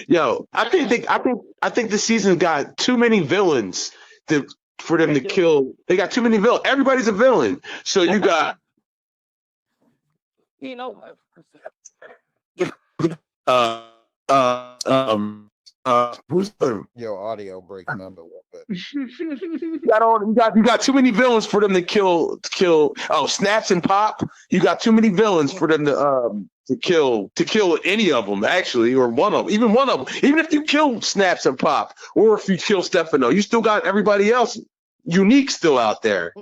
Yo, I think the season got too many villains to, for them They to do. kill. They got too many villains. Everybody's a villain. So you got You know, uh who's Your audio breaking up a little bit. you got too many villains for them to kill. Oh, Snaps and Pop. You got too many villains for them to kill any of them actually, or one of them, even one of them. Even if you kill Snaps and Pop, or if you kill Stefano, you still got everybody else unique still out there,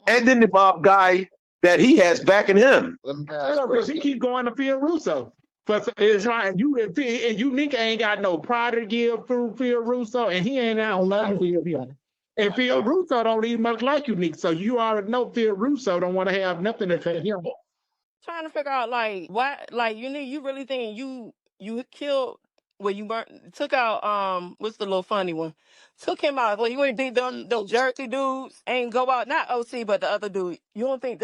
and then the Bob guy that he has backing him. Let me I ask know, because he you. keep going to Phil Russo. But it's like and Unique ain't got no pride to give through Phil Russo, and he ain't out on love Phil. And Phil Russo don't even much like Unique, so you already know Phil Russo don't want to have nothing to say him. trying to figure out like why, like you really think you killed when you took out what's the little funny one, took him out. Well, you wouldn't think those Jersey dudes ain't go out, not OC but the other dude. You don't think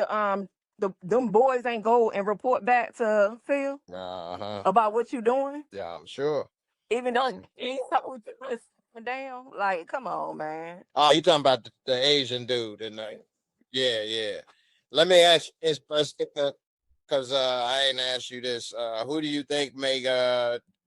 them boys ain't go and report back to Phil Uh-huh. about what you doing, Yeah, I'm sure. even though he told you this down? Like, come on, man. Oh, you talking about the Asian dude, and yeah, yeah. Let me ask you this, because I ain't asked you this. Who do you think may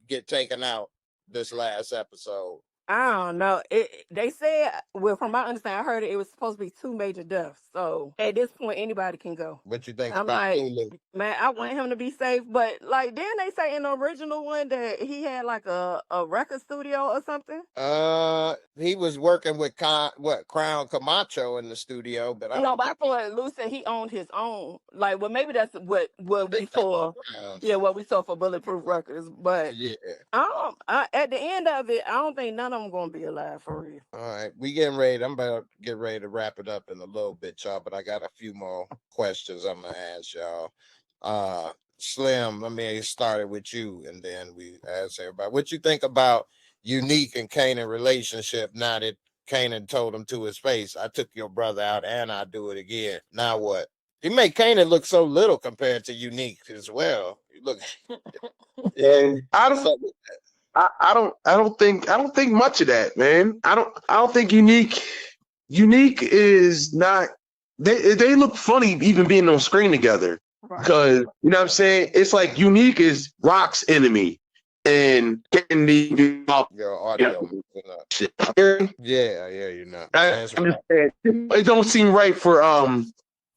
get taken out this last episode? I don't know. They said, well, from my understanding, I heard it was supposed to be two major deaths. So at this point, anybody can go. What you think I'm about like, Lulu? man, I want him to be safe. But like, didn't they say in the original one that he had like a record studio or something? He was working with Crown Camacho in the studio, but No, but I feel like Lou said he owned his own. Like, well, maybe that's what we saw. Yeah, what we saw for Bulletproof Records. But yeah. at the end of it, I don't think none of them gonna be alive for real. All right, we getting ready. I'm about to get ready to wrap it up in a little bit, y'all. But I got a few more questions I'm gonna ask y'all. Slim, let me start it with you, and then we ask everybody what you think about Unique and Kanan relationship. Now that Kanan told him to his face, "I took your brother out, and I do it again." Now what? He made Kanan look so little compared to Unique as well. You look, yeah. And I don't think much of that, man. I don't think Unique is not. They look funny even being on screen together because you know what I'm saying. It's like Unique is Rock's enemy, and Candy. Your audio moving up. Yeah, yeah, you're not. I'm just saying, it don't seem right for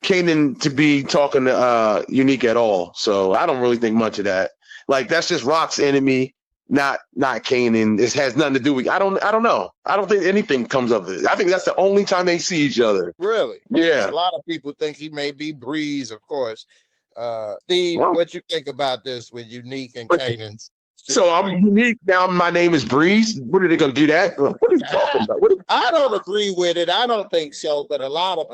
Kanan to be talking to Unique at all. So I don't really think much of that. Like that's just Rock's enemy, not Kanan. This has nothing to do with. I don't know. I don't think anything comes of it. I think that's the only time they see each other. Really? Yeah. A lot of people think he may be Breeze, of course. Steve, Well, what you think about this with Unique and Kanan? so I'm Unique now. My name is Breeze. What are they gonna do that? What are you talking about? I don't agree with it. I don't think so, but a lot of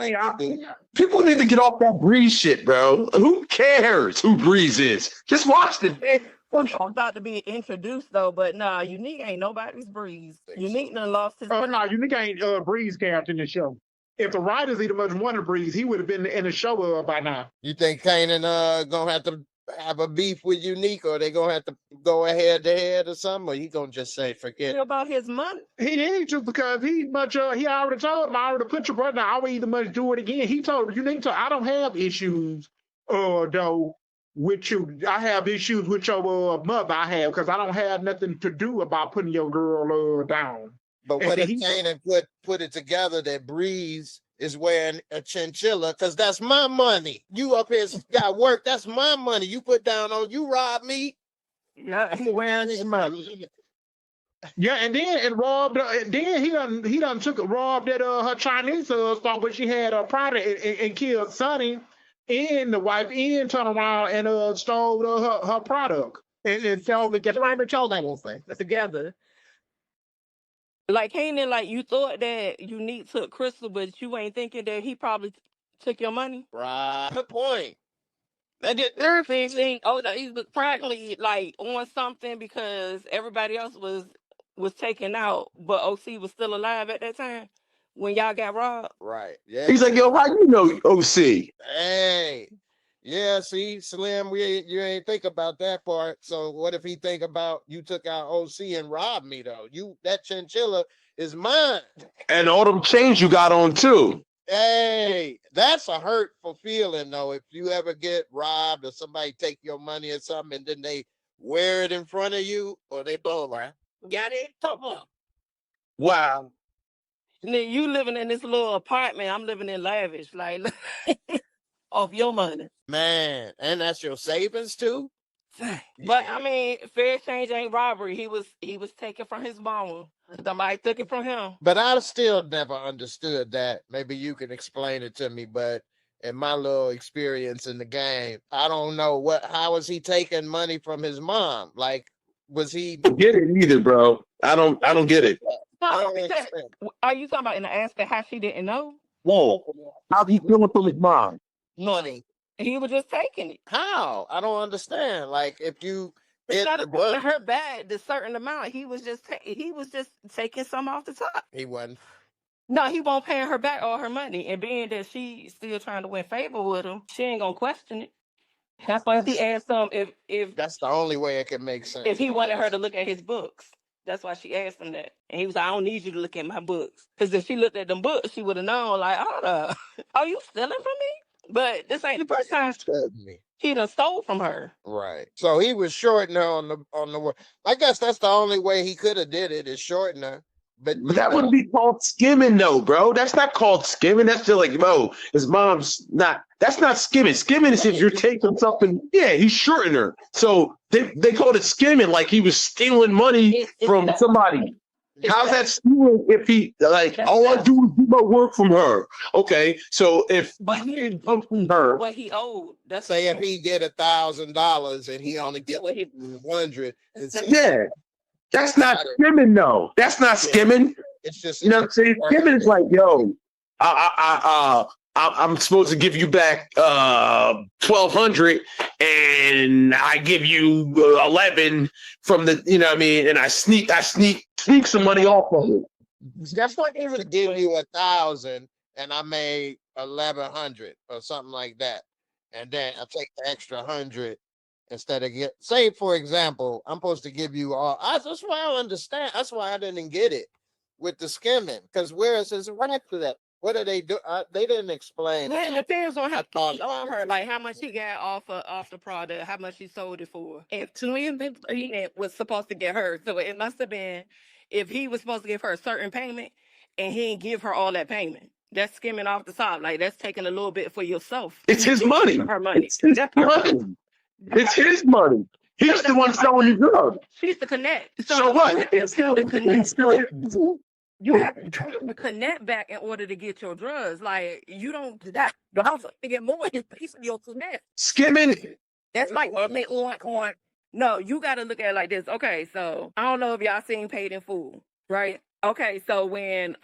People need to get off that Breeze shit, bro. Who cares who Breeze is? Just watch the damn. I'm about to be introduced though, but nah, Unique ain't nobody's Breeze. Unique done lost his. Oh no, Unique ain't Breeze character in the show. If the writers even much wanted Breeze, he would have been in the show by now. You think Kanan gonna have to have a beef with Unique, or they gonna have to go head to head or something, or you gonna just say forget About his money? He didn't just because he already told him, I already put your brother, I would either much do it again. He told Unique, I don't have issues though with you. I have issues with your mother. I have because I don't have nothing to do about putting your girl down. But what if Kanan put it together that Breeze is wearing a chinchilla? Because that's my money. You up here got work. That's my money. You put down on you rob me. Yeah, I'm wearing his money. Yeah, and then he done took robbed that her Chinese spot where she had a product and killed Sonny and the wife and turned around and stole her product and sold it. Get right with your that thing together. Like Kanan, like you thought that Unique took Crystal, but you ain't thinking that he probably took your money. Right. Good point. Everything think, oh, no, he was practically like on something because everybody else was taken out, but OC was still alive at that time when y'all got robbed. Right. Yeah. He's like, yo, how you know OC? Hey. Yeah, see, Slim, you ain't think about that part. So what if he think about you took out OC and robbed me though? That chinchilla is mine. And all them chains you got on too. Hey, that's a hurtful feeling though. If you ever get robbed or somebody take your money or something and then they wear it in front of you or they blow like, got it? Come on. Wow. And then you living in this little apartment, I'm living in lavish, like off your money. Man, and that's your savings too? But I mean, fair exchange ain't robbery. He was taken from his mama. Somebody took it from him. But I still never understood that. Maybe you can explain it to me, but in my little experience in the game, I don't know how was he taking money from his mom? Like, was he Get it either, bro. I don't get it. No, are you talking about in the aspect how she didn't know? Whoa. How's he feeling from his mom? money? He was just taking it. How? I don't understand. Like, if you Instead it of putting her back the certain amount, he was just taking some off the top. he wasn't. No, he won't paying her back all her money, and being that she's still trying to win favor with him, she ain't gonna question it. That's why he asked him if That's the only way it can make sense. if he wanted her to look at his books. That's why she asked him that, and he was like, "I don't need you to look at my books, because if she looked at them books, she would have known. Like, oh, are you stealing from me? But this ain't the first time he done stole from her. Right. So he was shorting her on the word. I guess that's the only way he could have did it is shorten her. But that wouldn't be called skimming, though, bro. That's not called skimming. That's just like, bro, his mom's not. That's not skimming. Skimming is if you're taking something. Yeah, he's shorting her. So they called it skimming, like he was stealing money from somebody. How's that stealing if he like all I do is do my work from her? Okay, so if he didn't come from her, What he owed. That's say if he get $1,000 and he only get what he 100, yeah, that's not skimming, though. That's not skimming. it's just You know what I'm saying? Skimming is like, yo, I'm supposed to give you back 1,200, and I give you 11 from the, you know what I mean? And I sneak some money off of it. That's what they would give you 1,000 and I made 1,100 or something like that, and then I take the extra 100 instead of say for example, I'm supposed to give you all. That's why I understand. That's why I didn't get it with the skimming, because where it says right after that. What do they do? They didn't explain. It depends on how on her, like how much he got off the product, how much he sold it for. And to him, he was supposed to get her. So it must have been if he was supposed to give her a certain payment and he didn't give her all that payment. That's skimming off the top. Like that's taking a little bit for yourself. It's his money. Her money. It's his money. It's his money. He's the one selling you drugs. She's the connect. So what? It's still You have to connect back in order to get your drugs. Like you don't that the house to get more is piece of your connect. skimming. That's like no, you gotta look at it like this. Okay, so I don't know if y'all seen Paid in Full, right? Okay, so when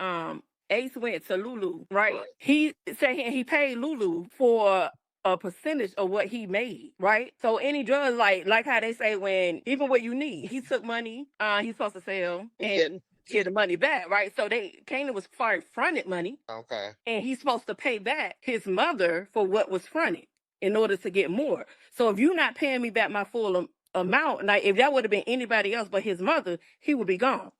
Ace went to Lulu, right? He said he paid Lulu for a percentage of what he made, right? So any drugs, like how they say when even what you need, he took money, he's supposed to sell and get the money back, right? So Kanan was fronted money. Okay. And he's supposed to pay back his mother for what was fronted in order to get more. So if you're not paying me back my full amount, like if that would have been anybody else but his mother, he would be gone.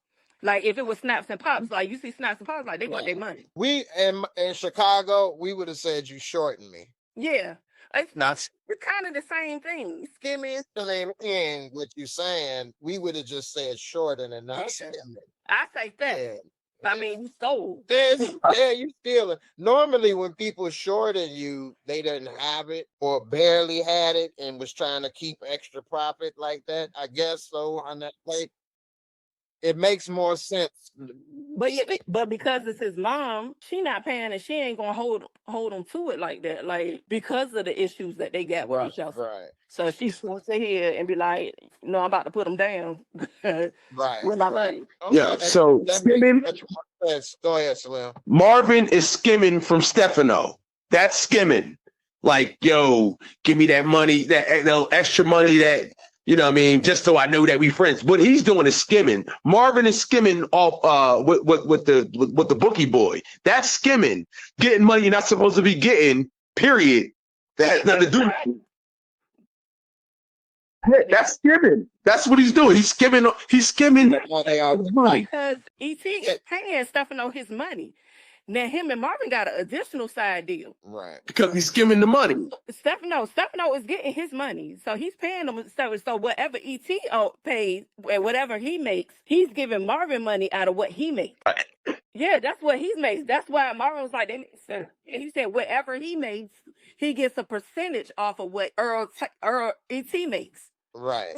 Like if it was Snaps and Pops, like you see Snaps and Pops, like they want their money. We in Chicago, we would have said you shortened me. Yeah. It's Not kind of the same thing. skimming in what you're saying. We would have just said shorting and not skimming. I say that. I mean, you stole. Yeah, you stealing. Normally, when people shorted you, they didn't have it or barely had it and was trying to keep extra profit like that. I guess so on that plate. It makes more sense. But because it's his mom, she not paying and she ain't gonna hold him to it like that. Like because of the issues that they got with each other. Right. So she's supposed to sit here and be like, no, I'm about to put them down. Right. With my money. Yeah. So skimming. Go ahead, Slim. Marvin is skimming from Stefano. That's skimming. Like, yo, give me that money, that extra money that, you know what I mean, just so I know that we friends. What he's doing is skimming. Marvin is skimming off with the bookie boy. That's skimming. Getting money you're not supposed to be getting, period. That has nothing to do with it. That's skimming. That's what he's doing. He's skimming. Oh, they all money. Because E.T. is paying Stefano his money. Now him and Marvin got an additional side deal. Right. Because he's skimming the money. Stefano is getting his money, so he's paying them. So whatever E.T. pays, whatever he makes, he's giving Marvin money out of what he makes. Right. Yeah, that's what he makes. That's why Marvin was like, he said whatever he makes, he gets a percentage off of what Earl E.T. makes. Right.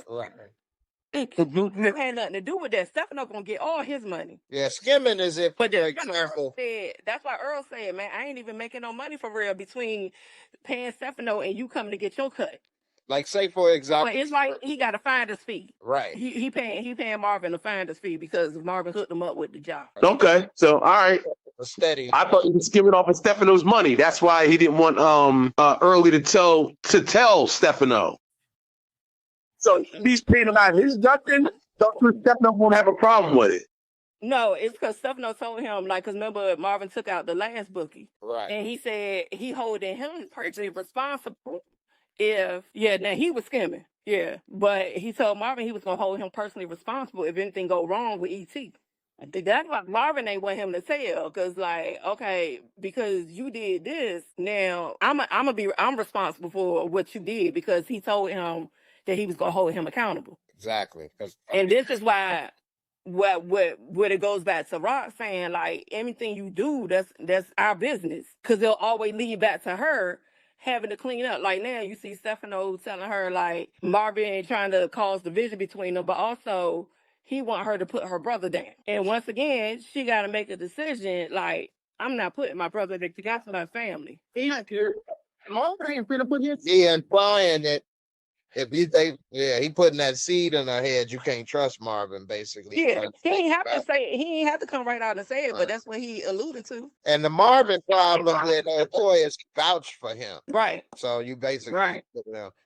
It had nothing to do with that. Stefano gonna get all his money. Yeah, skimming is if But you're careful. that's why Earl said, man, I ain't even making no money for real between paying Stefano and you coming to get your cut. Like, say for example, But it's like he got a finder's fee. right. He paying Marvin a finder's fee because Marvin hooked him up with the job. Okay, so all right. Steady. I thought he was skimming off of Stefano's money. That's why he didn't want Early to tell Stefano. So he's paying him out his Dr. Stefano won't have a problem with it. No, it's because Stefano told him, like, because remember Marvin took out the last bookie. Right. And he said he holding him personally responsible now he was skimming. Yeah. But he told Marvin he was going to hold him personally responsible if anything go wrong with E.T. I think that's why Marvin ain't want him to tell, because like, okay, because you did this, now I'm responsible for what you did, because he told him that he was gonna hold him accountable. Exactly. And this is why what it goes back to Rock saying, like, anything you do, that's our business, because they'll always lead back to her having to clean up. Like now you see Stefano telling her like Marvin ain't trying to cause division between them, but also he want her to put her brother down. And once again, she got to make a decision. Like, I'm not putting my brother together to my family. He Marvin ain't finna put his. Yeah, implying that if he putting that seed in her head, you can't trust Marvin, basically. Yeah, he ain't have to come right out and say it, but that's what he alluded to. And the Marvin problem with Toya is vouch for him. Right. So you basically right.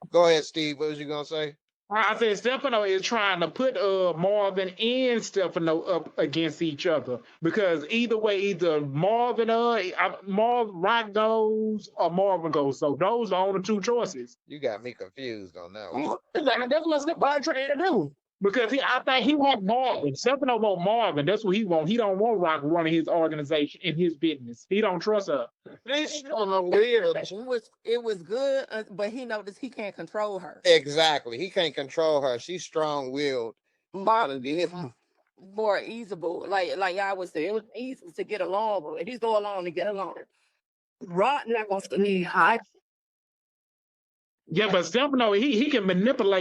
Go ahead, Steve. What was you gonna say? I said Stefano is trying to put Marvin and Stefano up against each other, because either way, either Marvin Rock goes or Marvin goes. So those are only two choices. You got me confused on that one. That's what Stefano trying to do. Because I think he wants Marvin. Stefano want Marvin. That's what he wants. He don't want Rock running his organization in his business. He don't trust her. It was good, but he noticed he can't control her. Exactly. He can't control her. She's strong-willed. Marvin is more easable. Like y'all was saying, it was easy to get along with. He's go along to get along. Rock not wants to be high. Yeah, but Stefano, he can manipulate